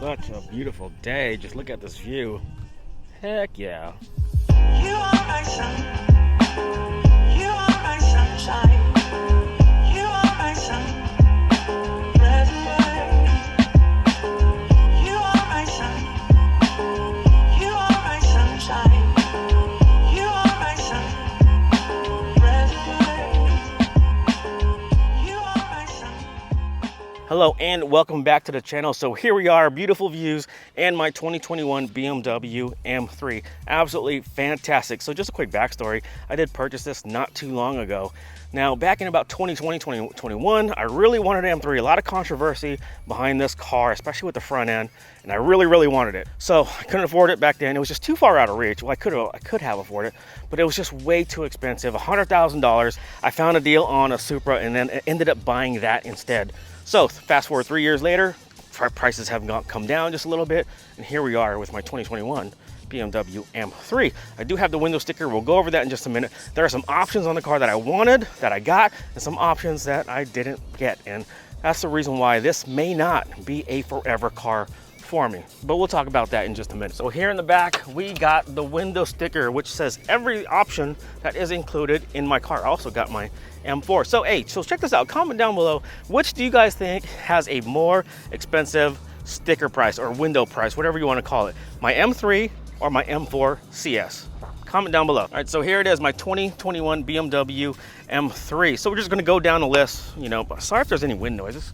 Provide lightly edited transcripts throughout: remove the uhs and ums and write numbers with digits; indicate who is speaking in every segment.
Speaker 1: Such a beautiful day. Just look at this view. Heck yeah.
Speaker 2: You are my sun. You are my sunshine. You are my sun. Red and white. You are my sun. You are my sunshine. You are my sun. Red and white. You are my sun.
Speaker 1: Hello and welcome back to the channel. So here we are, beautiful views and my 2021 BMW M3. Absolutely fantastic. So just a quick backstory. I did purchase this not too long ago. Now back in about 2020, 2021, I really wanted an M3. A lot of controversy behind this car, especially with the front end, and I really wanted it. So I couldn't afford it back then. It was just too far out of reach. Well, I could have afforded it, but it was just way too expensive, $100,000. I found a deal on a Supra and then ended up buying that instead. So fast forward 3 years later, prices have come down just a little bit, and here we are with my 2021 BMW M3. I do have the window sticker. We'll go over that in just a minute. There are some options on the car that I wanted, that I got, and some options that I didn't get, and that's the reason why this may not be a forever car for me, but we'll talk about that in just a minute. So here in the back, we got the window sticker, which says every option that is included in my car. I also got my M4. So hey, so check this out. Comment down below, which do you guys think has a more expensive sticker price or window price, whatever you want to call it? My M3 or my M4 CS? Comment down below. All right, so here it is, my 2021 BMW M3. So we're just gonna go down the list. You know, sorry if there's any wind noise. It's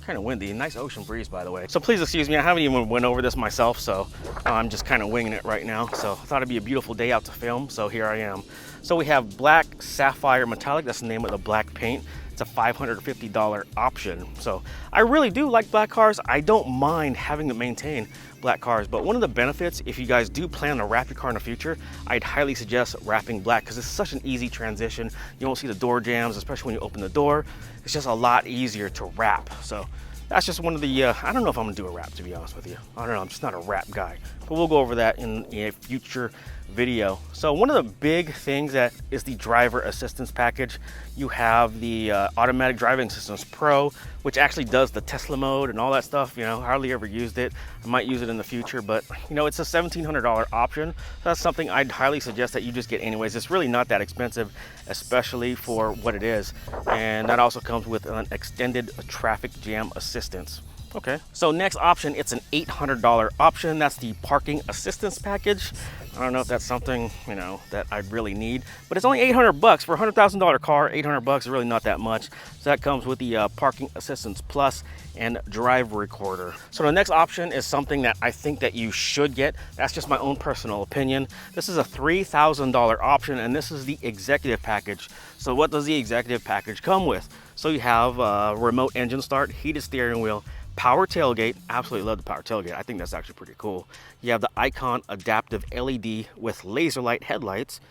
Speaker 1: kind of windy. Nice ocean breeze, by the way. So please excuse me, I haven't even went over this myself, so I'm just kind of winging it right now. So I thought it'd be a beautiful day out to film, so here I am. So we have black sapphire metallic. That's the name of the black paint. It's a $550 option. So I really do like black cars. I don't mind having to maintain black cars, but one of the benefits, if you guys do plan to wrap your car in the future, I'd highly suggest wrapping black because it's such an easy transition. You won't see the door jams, especially when you open the door. It's just a lot easier to wrap. So that's just one of the, I don't know if I'm gonna do a wrap, to be honest with you. I don't know, I'm just not a wrap guy, but we'll go over that in a future video. So one of the big things that is the driver assistance package. You have the automatic driving assistance pro, which actually does the Tesla mode and all that stuff. You know, hardly ever used it. I might use it in the future, but you know, it's a $1,700 option. So that's something I'd highly suggest that you just get anyways. It's really not that expensive, especially for what it is. And that also comes with an extended traffic jam assistance. Okay, so next option, it's an $800 option. That's the parking assistance package. I don't know if that's something, you know, that I'd really need, but it's only 800 bucks for a $100,000 car. 800 bucks is really not that much. So that comes with the parking assistance plus and drive recorder. So the next option is something that I think that you should get. That's just my own personal opinion. This is a $3,000 option, and this is the executive package. So what does the executive package come with? So you have remote engine start, heated steering wheel, power tailgate. Absolutely love the power tailgate. I think that's actually pretty cool. You have the Icon adaptive LED with laser light headlights,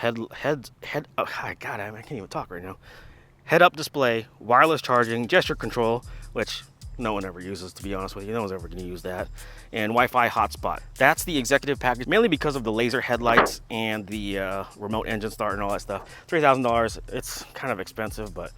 Speaker 1: oh God, I can't even talk right now. Head-up display, wireless charging, gesture control, which no one ever uses, to be honest with you. No one's ever going to use that. And Wi-Fi hotspot. That's the executive package, mainly because of the laser headlights and the remote engine start and all that stuff. $3,000. It's kind of expensive, but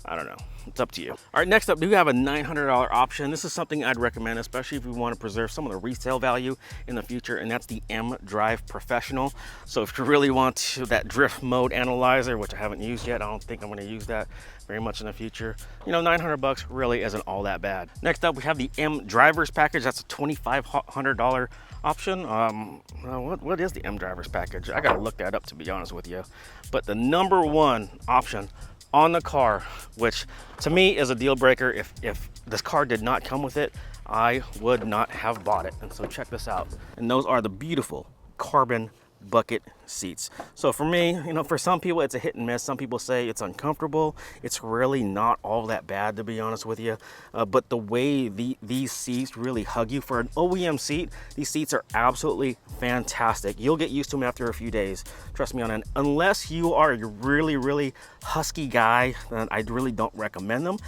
Speaker 1: I don't know. It's up to you. All right, next up, we have a $900 option. This is something I'd recommend, especially if you want to preserve some of the resale value in the future, and that's the M-Drive Professional. So if you really want that drift mode analyzer, which I haven't used yet, I don't think I'm going to use that very much in the future. You know, 900 bucks really isn't all that bad. Next up, we have the M-Drivers package. That's a $2,500 option. What is the M-Drivers package? I got to look that up, to be honest with you. But the number one option on the car, which to me is a deal breaker. If this car did not come with it, I would not have bought it. And so check this out. And those are the beautiful carbon bucket seats. So for me, you know, for some people it's a hit and miss. Some people say it's uncomfortable. It's really not all that bad, to be honest with you. But the way these seats really hug you, for an OEM seat, these seats are absolutely fantastic. You'll get used to them after a few days. Trust me on that. Unless you are a really husky guy, then I really don't recommend them.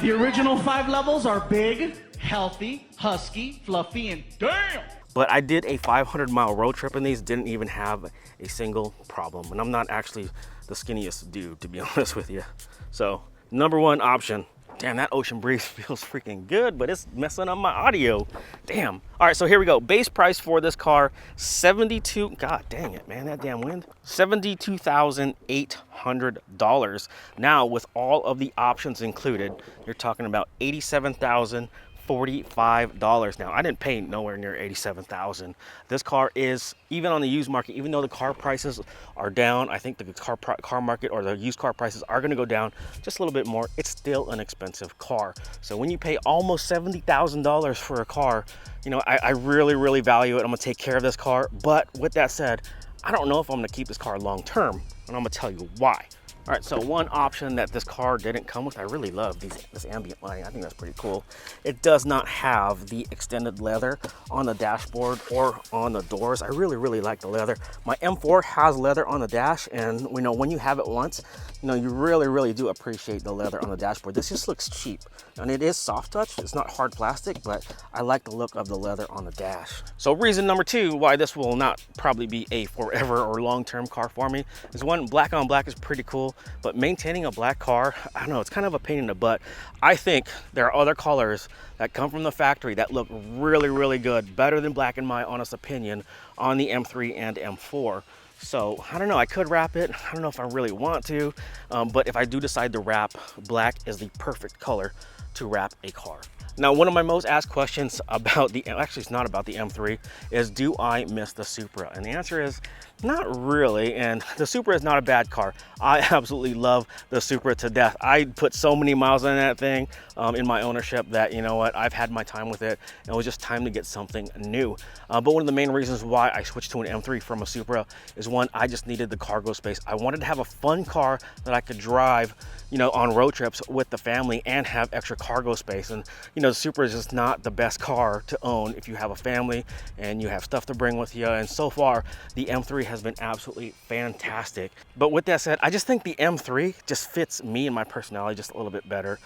Speaker 3: The original 5 levels are big, healthy, husky, fluffy, and damn!
Speaker 1: But I did a 500-mile road trip in these, didn't even have a single problem. And I'm not actually the skinniest dude, to be honest with you. So, number one option, Damn, that ocean breeze feels freaking good, but it's messing up my audio. Damn. All right, so here we go. Base price for this car, God dang it, man, that damn wind. $72,800. Now, with all of the options included, you're talking about $87,045. Now, I didn't pay nowhere near $87,000. This car is, even on the used market, even though the car prices are down, I think the car market or the used car prices are going to go down just a little bit more. It's still an expensive car. So when you pay almost $70,000 for a car, you know, I really, really value it. I'm going to take care of this car. But with that said, I don't know if I'm going to keep this car long term, and I'm going to tell you why. All right, so one option that this car didn't come with, I really love this ambient lighting. I think that's pretty cool. It does not have the extended leather on the dashboard or on the doors. I really, really like the leather. My M4 has leather on the dash, and you know, when you have it once, you know, you really, really do appreciate the leather on the dashboard. This just looks cheap, and it is soft touch. It's not hard plastic, but I like the look of the leather on the dash. So reason number two why this will not probably be a forever or long-term car for me is, one, black on black is pretty cool. But maintaining a black car, I don't know, it's kind of a pain in the butt. I think there are other colors that come from the factory that look really, really good, better than black in my honest opinion, on the M3 and M4. So I don't know, I could wrap it. I don't know if I really want to, but if I do decide to wrap, black is the perfect color to wrap a car. Now, one of my most asked questions about actually it's not about the M3, is do I miss the Supra? And the answer is not really, and the Supra is not a bad car. I absolutely love the Supra to death. I put so many miles on that thing in my ownership that, you know what, I've had my time with it, and it was just time to get something new. But one of the main reasons why I switched to an M3 from a Supra is, one, I just needed the cargo space. I wanted to have a fun car that I could drive, you know, on road trips with the family and have extra cargo space. And, you know, the Supra is just not the best car to own if you have a family and you have stuff to bring with you. And so far, the M3 has been absolutely fantastic. But with that said, I just think the M3 just fits me and my personality just a little bit better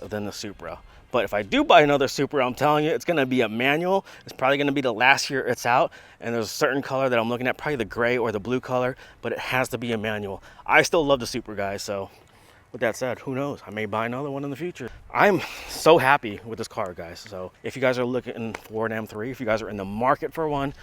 Speaker 1: than the Supra. But if I do buy another Supra, I'm telling you, it's gonna be a manual. It's probably gonna be the last year it's out. And there's a certain color that I'm looking at, probably the gray or the blue color, but it has to be a manual. I still love the Supra, guys, so with that said, who knows? I may buy another one in the future. I'm so happy with this car, guys. So if you guys are looking for an M3, if you guys are in the market for one,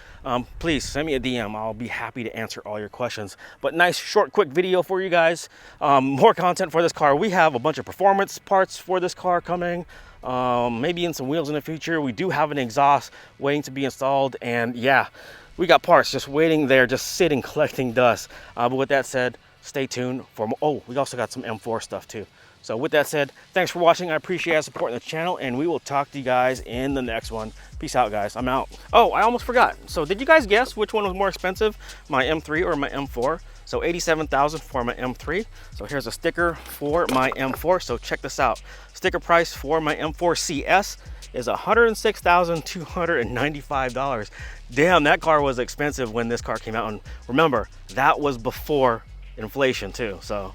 Speaker 1: please send me a DM. I'll be happy to answer all your questions. But nice, short, quick video for you guys. More content for this car. We have a bunch of performance parts for this car coming. Maybe in some wheels in the future. We do have an exhaust waiting to be installed. And yeah, we got parts just waiting there, just sitting, collecting dust. But with that said, stay tuned for more. Oh, we also got some M4 stuff too. So with that said, thanks for watching. I appreciate supporting the channel, and we will talk to you guys in the next one. Peace out, guys. I'm out. Oh, I almost forgot. So did you guys guess which one was more expensive, my M3 or my M4? So $87,000 for my M3. So here's a sticker for my M4. So check this out. Sticker price for my M4 CS is $106,295. Damn, that car was expensive when this car came out. And remember, that was before inflation too. So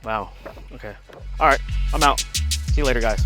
Speaker 1: wow. Okay. All right, I'm out. See you later, guys.